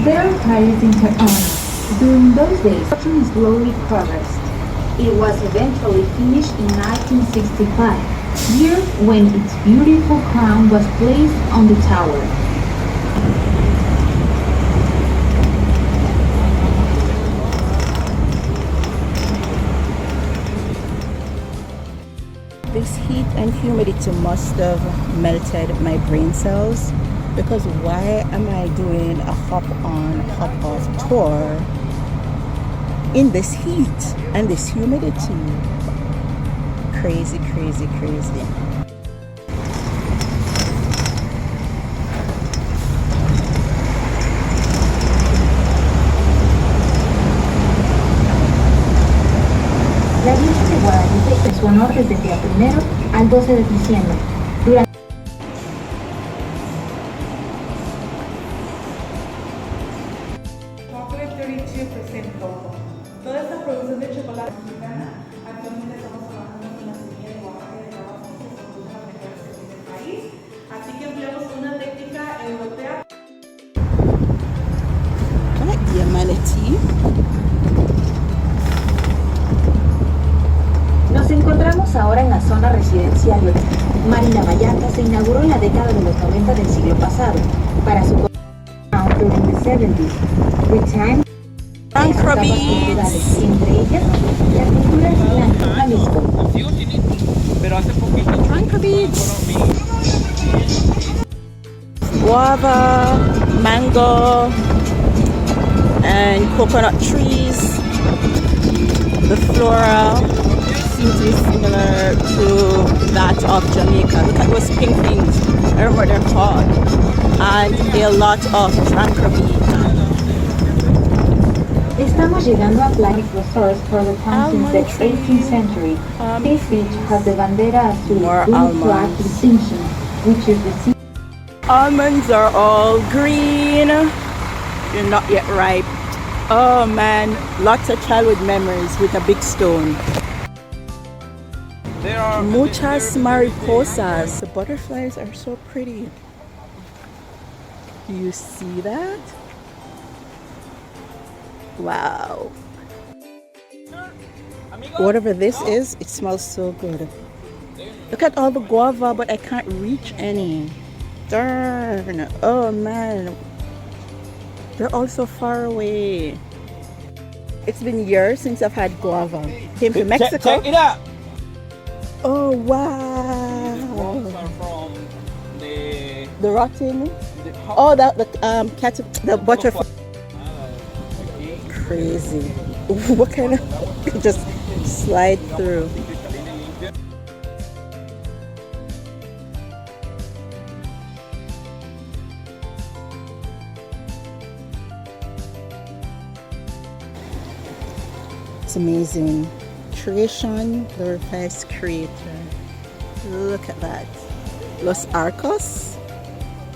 There are tires in her honor. During those days, construction slowly progressed. It was eventually finished in 1965, year when its beautiful crown was placed on the tower. This heat and humidity must have melted my brain cells, because why am I doing a hop on, hop off tour in this heat and this humidity? Crazy, crazy, crazy. La Virgen de Guadalupe en su honor desde el día 1 al 12 de diciembre. Durante Chocolate 32% cocoa. Toda esta producción de chocolate mexicana, actualmente estamos trabajando con la semilla de Oaxaca y de Tabasco, que son dos de las mejores semillas del país. Así que empleamos una técnica europea. I like the amenity. Nos encontramos ahora en la zona residencial. Marina Vallarta se inauguró en la década de los 90 del siglo pasado para su during the 70s. With time, entre ellas la cultura Jalisco. Pero hace poquito. Tranca Beach. Guava, mango, and coconut trees. The flora seems to be similar to that of Jamaica. Look at those pink things, I remember they're called, and a lot of tranca beach. Estamos llegando a Planet Resorts for the time since the 18th century. This beach has the bandera azul blue flag distinction, which is the sea. Almonds are all green. They're not yet ripe. Oh man, lots of childhood memories with a big stone. There are Muchas mariposas. The butterflies are so pretty. Do you see that? Wow. Whatever this is, it smells so good. Look at all the guava, but I can't reach any. Darn. Oh man. They're all so far away. It's been years since I've had guava. Came to Mexico. Check it out. Oh These wow. ones are from the The rotten. Oh, the the butterfly. Crazy. What kind of just slide through. It's amazing. Creation, glorifies creator. Look at that. Los Arcos,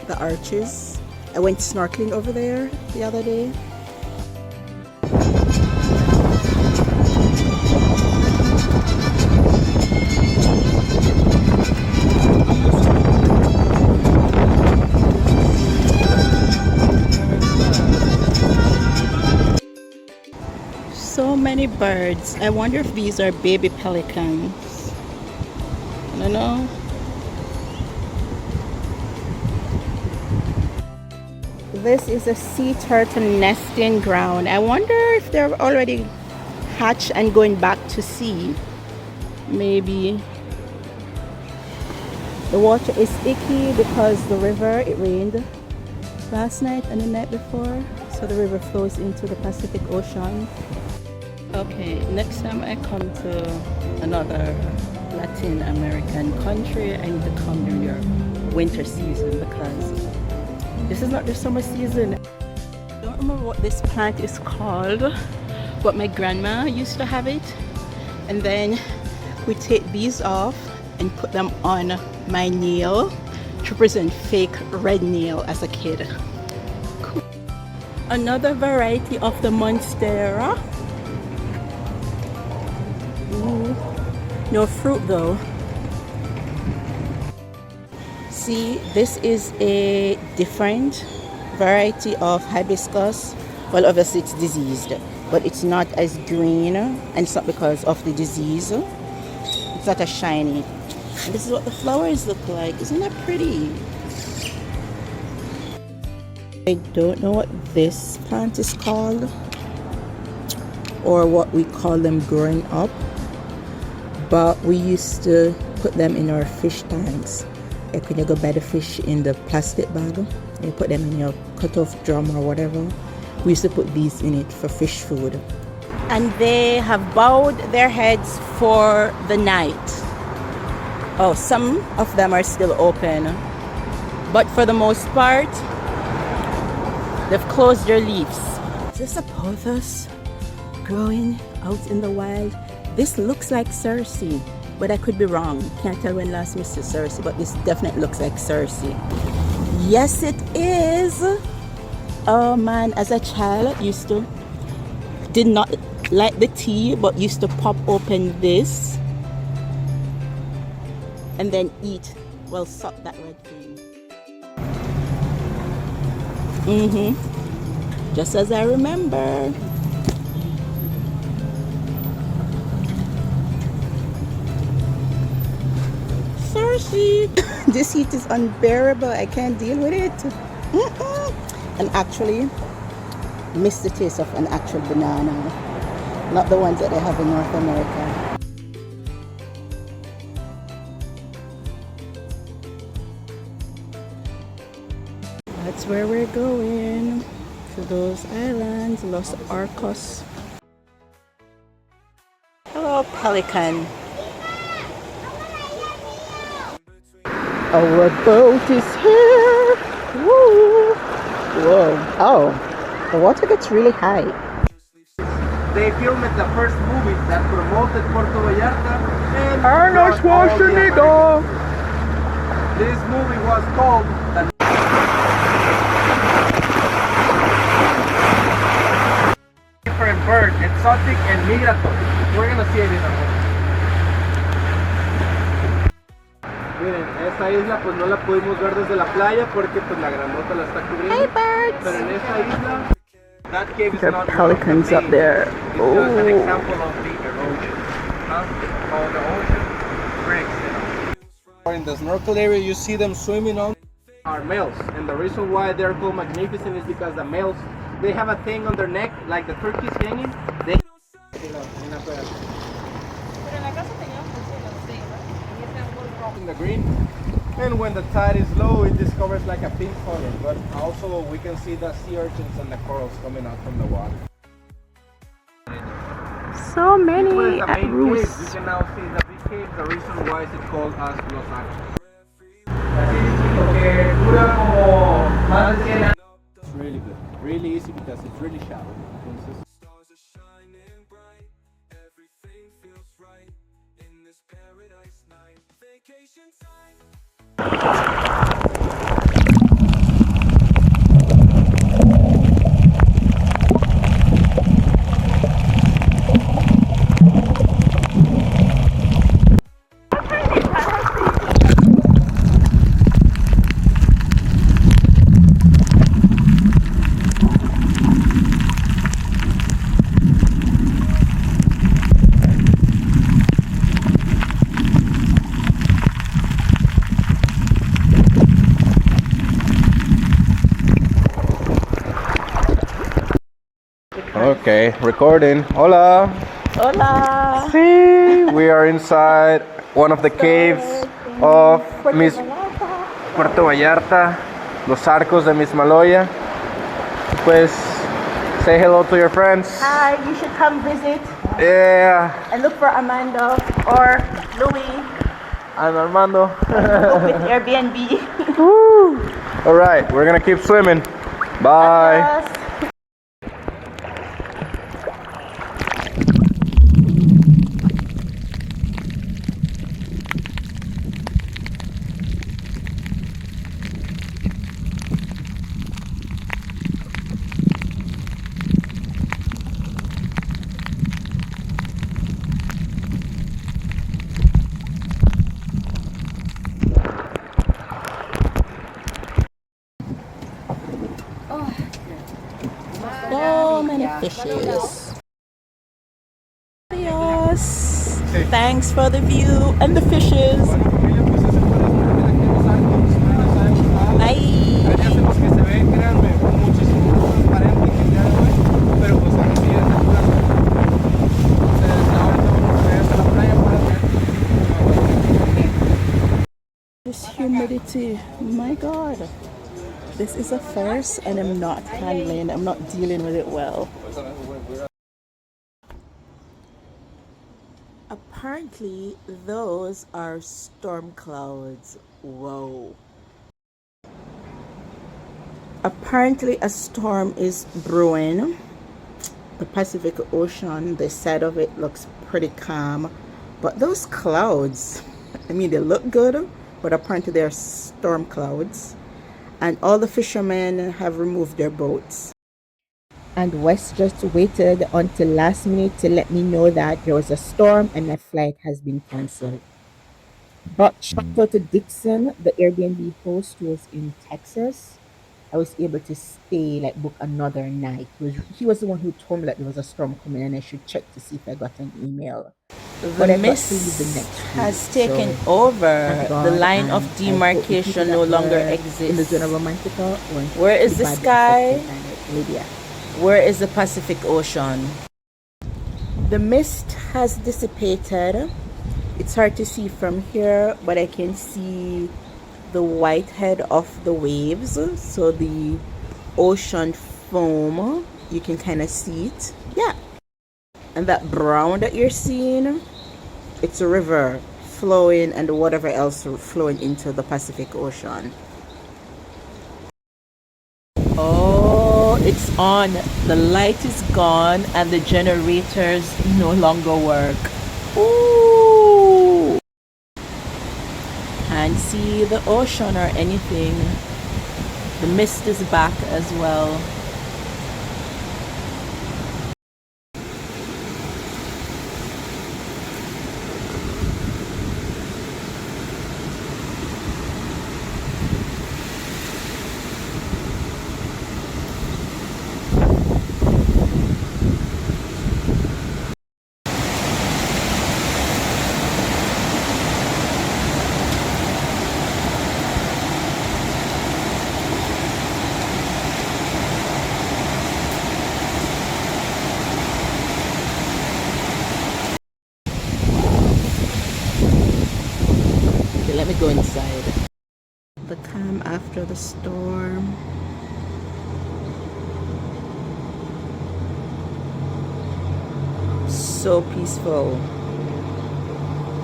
the arches. I went snorkeling over there the other day. So many birds. I wonder if these are baby pelicans. I don't know. This is a sea turtle nesting ground. I wonder if they're already hatched and going back to sea. Maybe. The water is icky because the river, it rained last night and the night before. So the river flows into the Pacific Ocean. Okay, next time I come to another Latin American country, I need to come during your winter season because this is not the summer season. I don't remember what this plant is called, but my grandma used to have it. And then we take these off and put them on my nail to present fake red nail as a kid. Cool. Another variety of the Monstera. Ooh. No fruit though. See, this is a different variety of hibiscus. Well, obviously it's diseased, but it's not as green, and it's not because of the disease. It's not as shiny. And this is what the flowers look like. Isn't that pretty? I don't know what this plant is called, or what we call them growing up, but we used to put them in our fish tanks. Like when you go buy the fish in the plastic bag, you put them in your cut-off drum or whatever. We used to put these in it for fish food. And they have bowed their heads for the night. Oh, some of them are still open, but for the most part, they've closed their leaves. Is this a pothos growing out in the wild? This looks like cerci, but I could be wrong. Can't tell when last Mr. cerci, but this definitely looks like cerci. Yes, it is. Oh man, as a child, did not like the tea, but used to pop open this and then eat. Well, suck that red thing. Just as I remember. Thirsty. This heat is unbearable. I can't deal with it. And actually, miss the taste of an actual banana, not the ones that they have in North America. That's where we're going, to those islands, Los Arcos. Hello, pelican. Our boat is here. Woo! Whoa. Oh, the water gets really high. They filmed the first movie that promoted Puerto Vallarta and Arnold Schwarzenegger. This movie was called Different Bird, Exotic and Migratory. We're gonna see it in a moment. Miren, esta isla pues no la pudimos ver desde la playa porque pues la granota la está cubriendo. Hey birds! Pero en esta isla, that cave is There not are pelicans up there. It's just an example of the erosion. How the ocean breaks, you know. In the snorkel area, you see them swimming on are males, and the reason why they're called magnificent is because the males, they have a thing on their neck, like the turkeys hanging. They in the green, and when the tide is low, it discovers like a pink color. But also, we can see the sea urchins and the corals coming out from the water. So many Well, the at main roost. cave, you can now see the big cave. The reason why is it called as Los Arcos. It's really good, really easy because it's really shallow. Okay, recording. Hola. Hola! Sí, we are inside one of the caves of Miss Puerto Vallarta, Los Arcos de Miss Maloya. Pues, say hello to your friends. Hi, you should come visit Yeah, and look for Amanda or Louis. I'm Armando. Book with Airbnb. All right, we're gonna keep swimming. Bye. Adios. So many fishes. Adios. Thanks for the view and the fishes. Bye. This humidity, my God. This is a first and I'm not dealing with it well. Apparently, those are storm clouds. Whoa. Apparently, a storm is brewing. The Pacific Ocean, the side of it looks pretty calm. But those clouds, I mean, they look good, but apparently they're storm clouds. And all the fishermen have removed their boats. And Wes just waited until last minute to let me know that there was a storm and my flight has been cancelled. But shout out to Dixon, the Airbnb host who was in Texas. I was able to stay, like book another night. He was the one who told me that there was a storm coming and I should check to see if I got an email. The mist has taken over. The line of demarcation no longer exists. In the zone of Romantica, where is the sky? Lydia. Where is the Pacific Ocean? The mist has dissipated. It's hard to see from here, but I can see the white head of the waves. So the ocean foam, you can kind of see it. Yeah. And that brown that you're seeing, it's a river flowing and whatever else flowing into the Pacific Ocean. Oh, it's on. The light is gone and the generators no longer work. Ooh! Can't see the ocean or anything. The mist is back as well. Let me go inside. The calm after the storm. So peaceful.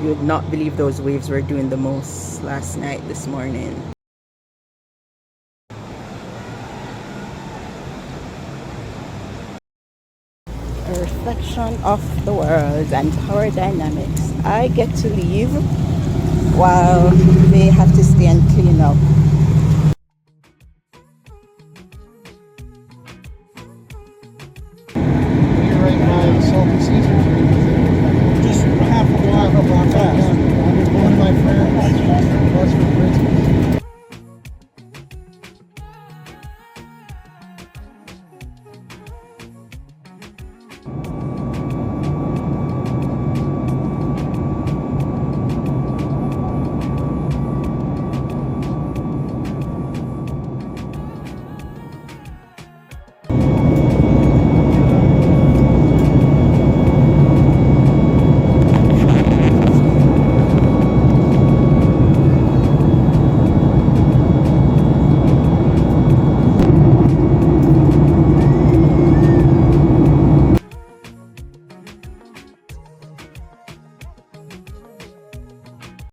You would not believe those waves were doing the most last night, this morning. A reflection of the world and power dynamics. I get to leave while they have to stay and clean up. You're right by the salty Caesar. Just half a block up on that. One of my friends